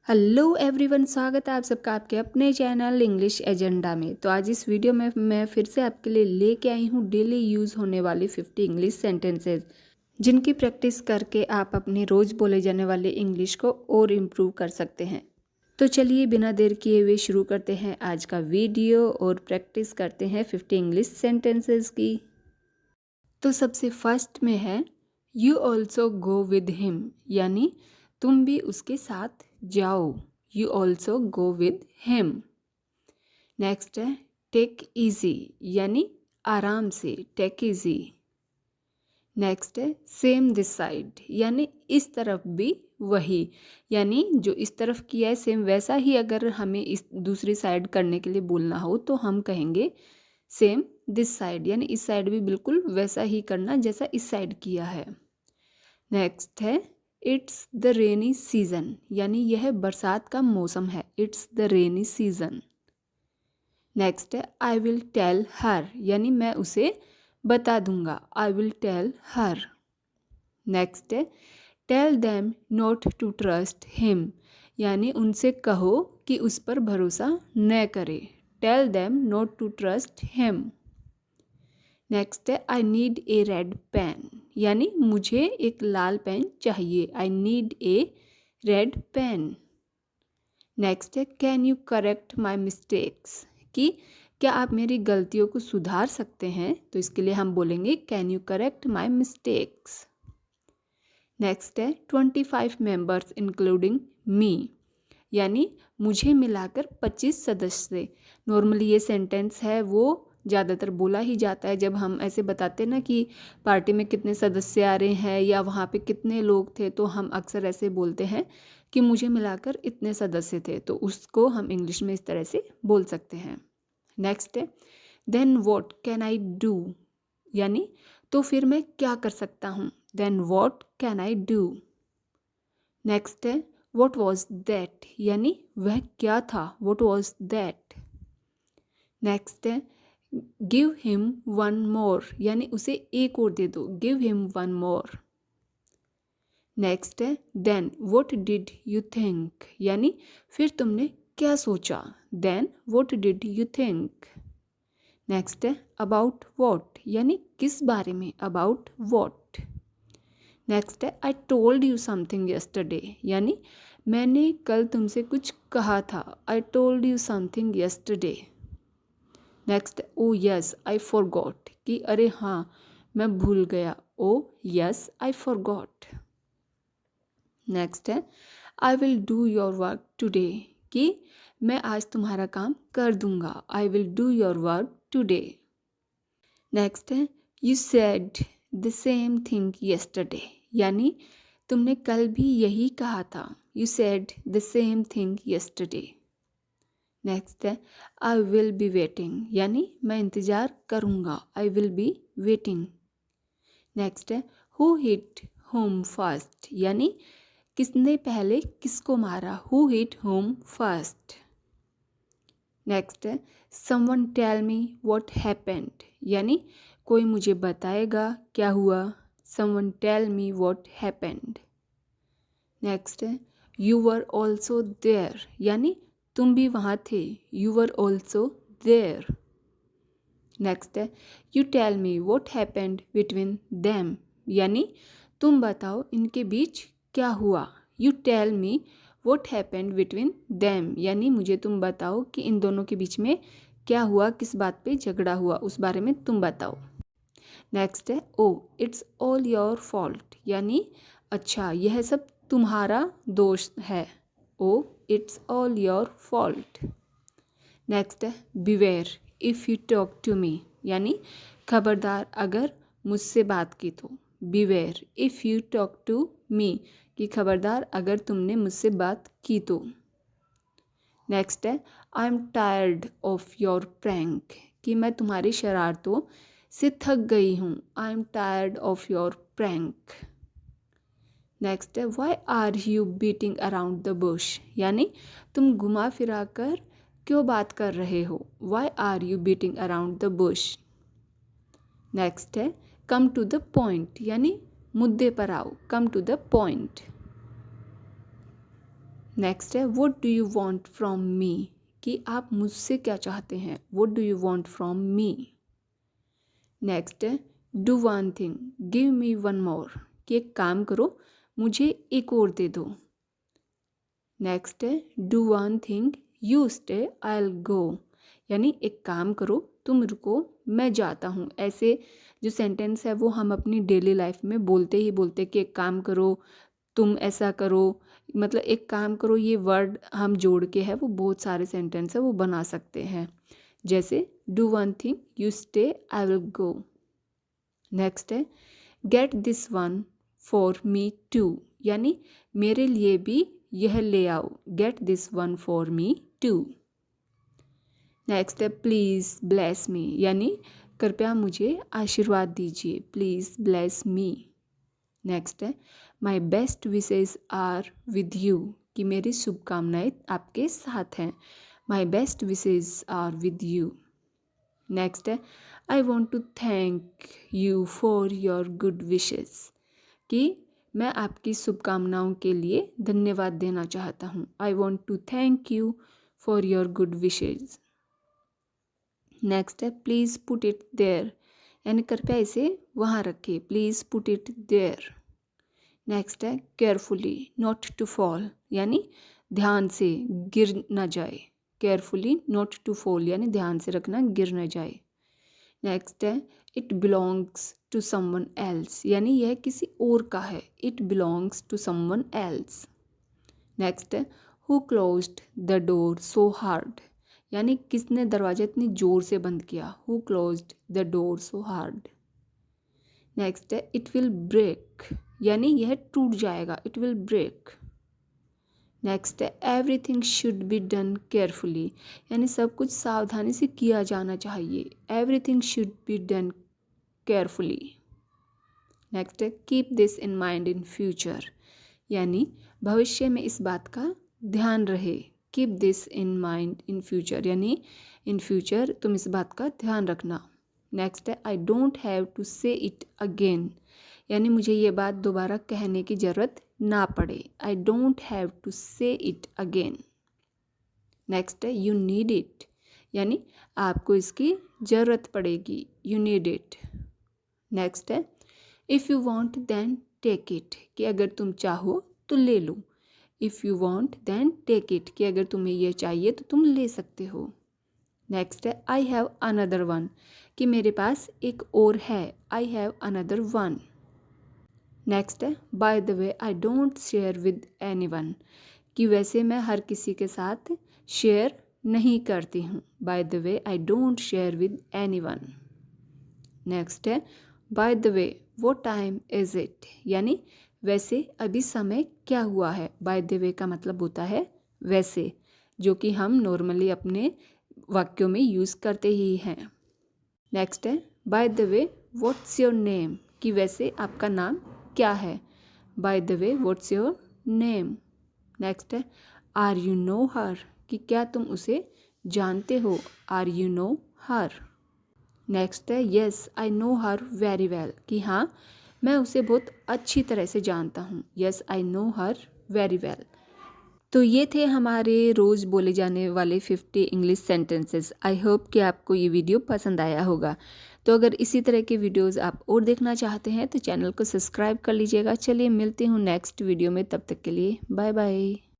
Hello everyone, स्वागत है आप सबका आपके अपने चैनल इंग्लिश एजेंडा में। तो आज इस वीडियो में मैं फिर से आपके लिए लेके आई हूँ डेली यूज़ होने वाली 50 इंग्लिश सेंटेंसेस, जिनकी प्रैक्टिस करके आप अपने रोज़ बोले जाने वाले इंग्लिश को और इम्प्रूव कर सकते हैं। तो चलिए बिना देर किए हुए शुरू करते हैं आज का वीडियो और प्रैक्टिस करते हैं 50 इंग्लिश सेंटेंसेस की। तो सबसे फर्स्ट में है you also go with him, यानी तुम भी उसके साथ जाओ। You also go with him. Next है टेक इजी, यानी आराम से, टेक इजी। नेक्स्ट है सेम दिस साइड, यानी इस तरफ भी वही, यानी जो इस तरफ किया है सेम वैसा ही अगर हमें इस दूसरी साइड करने के लिए बोलना हो तो हम कहेंगे सेम दिस साइड, यानी इस साइड भी बिल्कुल वैसा ही करना जैसा इस साइड किया है। नेक्स्ट है इट्स द रेनी सीजन, यानी यह बरसात का मौसम है। It's the rainy season. Next है आई विल टेल हर, यानी मैं उसे बता दूंगा। I will tell her. Next है tell them not to trust him, यानी उनसे कहो कि उस पर भरोसा न करे। Tell them not to trust him. Next है I need a red pen, यानी मुझे एक लाल पेन चाहिए। I need a red pen. Next है can you correct my mistakes, कि क्या आप मेरी गलतियों को सुधार सकते हैं, तो इसके लिए हम बोलेंगे can you correct my mistakes. Next है 25 मेंबर्स इंक्लूडिंग मी, यानी मुझे मिलाकर 25 सदस्य। नॉर्मली ये सेंटेंस है वो ज़्यादातर बोला ही जाता है जब हम ऐसे बताते ना कि पार्टी में कितने सदस्य आ रहे हैं या वहाँ पे कितने लोग थे, तो हम अक्सर ऐसे बोलते हैं कि मुझे मिलाकर इतने सदस्य थे, तो उसको हम इंग्लिश में इस तरह से बोल सकते हैं। नेक्स्ट है then what can I do, यानी तो फिर मैं क्या कर सकता हूँ। Then what can I do. Next है व्हाट वॉज दैट, यानी वह क्या था। What was that. नेक्स्ट है गिव हिम वन मोर, यानी उसे एक और दे दो। Give him one more. Next है then what did you think, यानी फिर तुमने क्या सोचा। Then what did you think. Next है अबाउट व्हाट, यानी किस बारे में। About what. नेक्स्ट है I told you something yesterday, यानी मैंने कल तुमसे कुछ कहा था। I told you something yesterday. Next oh yes I forgot, कि अरे हाँ मैं भूल गया। Oh yes I forgot. Next है I will do your work today, कि मैं आज तुम्हारा काम कर दूंगा। I will do your work today. Next है you said the same thing yesterday, यानी तुमने कल भी यही कहा था। You said the same thing yesterday. Next है आई विल बी वेटिंग, यानी मैं इंतज़ार करूँगा। I will be waiting. Next है हु हिट होम फर्स्ट, यानी किसने पहले किसको मारा। Who hit home first. Next है someone tell me what happened, यानी कोई मुझे बताएगा क्या हुआ। Someone tell me what happened. Next है यू वर ऑल्सो देयर, यानी तुम भी वहाँ थे। You were also there. Next है you tell me what happened between them, यानी तुम बताओ इनके बीच क्या हुआ। You tell me what happened between them, यानी मुझे तुम बताओ कि इन दोनों के बीच में क्या हुआ, किस बात पे झगड़ा हुआ, उस बारे में तुम बताओ। नेक्स्ट है oh it's all your fault, यानी अच्छा यह सब तुम्हारा दोष है। Oh it's all your fault. Next है beware if you talk to me, यानी खबरदार अगर मुझसे बात की तो। Beware if you talk to me, कि खबरदार अगर तुमने मुझसे बात की तो। नेक्स्ट है I am tired of your prank, कि मैं तुम्हारी शरारतों से थक गई हूँ। I am tired of your prank. Next है why are you beating around the bush, यानी तुम घुमा फिरा कर क्यों बात कर रहे हो। Why are you beating around the bush. Next है कम टू द पॉइंट, यानी मुद्दे पर आओ। Come to the point. Next है what do you want from me, कि आप मुझसे क्या चाहते हैं, what do you want from me. Next है do one thing give me one more, कि एक काम करो मुझे एक और दे दो। नेक्स्ट है do one thing you stay I will गो, यानी एक काम करो तुम रुको मैं जाता हूँ। ऐसे जो सेंटेंस है वो हम अपनी डेली लाइफ में बोलते ही बोलते कि एक काम करो, तुम ऐसा करो, मतलब एक काम करो ये वर्ड हम जोड़ के है वो बहुत सारे सेंटेंस है वो बना सकते हैं। जैसे do one thing you stay I will go. Next है get this one for me too, यानी मेरे लिए भी यह ले आओ, get this one for me too. Next है प्लीज़ ब्लेस मी, यानी कृपया मुझे आशीर्वाद दीजिए, प्लीज़ ब्लेस मी। नेक्स्ट है my best wishes are with you, कि मेरी शुभकामनाएं आपके साथ हैं, my best wishes are with you. Next है I want to thank you for your good wishes, कि मैं आपकी शुभकामनाओं के लिए धन्यवाद देना चाहता हूँ, I want to thank you for your good wishes. Next है प्लीज़ पुट इट देयर, यानी कृपया इसे वहाँ रखें, please put it there. Next है केयरफुली नॉट टू फॉल, यानी ध्यान से गिर न जाए, केयरफुली नॉट टू फॉल यानी ध्यान से रखना गिर न जाए। नेक्स्ट है it belongs to someone else, यानी यह किसी और का है, it belongs to someone else. Next है who closed the door so hard, यानी किसने दरवाजा इतनी ज़ोर से बंद किया, who closed the door so hard. Next है इट विल ब्रेक, यानी यह टूट जाएगा, इट विल ब्रेक। नेक्स्ट है everything should be done carefully, यानी सब कुछ सावधानी से किया जाना चाहिए, everything should be done carefully. Next है keep this in mind in future, यानी भविष्य में इस बात का ध्यान रहे, keep this in mind in future, यानी इन फ्यूचर तुम इस बात का ध्यान रखना। नेक्स्ट है आई don't have to say it again, यानी मुझे ये बात दोबारा कहने की ज़रूरत ना पड़े, I don't have to say it again. Next है यू नीड इट, यानी आपको इसकी ज़रूरत पड़ेगी, यू नीड इट। नेक्स्ट है if you want then take it, कि अगर तुम चाहो तो ले लो, if you want then take it, कि अगर तुम्हें यह चाहिए तो तुम ले सकते हो। नेक्स्ट है आई हैव अनदर वन, कि मेरे पास एक और है, I have another one. Next है by the way I don't share with anyone, कि वैसे मैं हर किसी के साथ शेयर नहीं करती हूँ, by the way I don't share with anyone. Next है by the way what time is it, यानी वैसे अभी समय क्या हुआ है, बाय द वे का मतलब होता है वैसे, जो कि हम नॉर्मली अपने वाक्यों में यूज़ करते ही हैं। नेक्स्ट है by the way what's your name, कि वैसे आपका नाम क्या है, by the way what's your name. Next है आर यू नो हर, कि क्या तुम उसे जानते हो, are you know her. Next है yes I know her very well, कि हाँ मैं उसे बहुत अच्छी तरह से जानता हूँ, yes I know her very well. तो ये थे हमारे रोज़ बोले जाने वाले 50 इंग्लिश सेंटेंसेस। आई होप कि आपको ये वीडियो पसंद आया होगा। तो अगर इसी तरह के वीडियोस आप और देखना चाहते हैं तो चैनल को सब्सक्राइब कर लीजिएगा। चलिए मिलती हूँ नेक्स्ट वीडियो में, तब तक के लिए बाय बाय।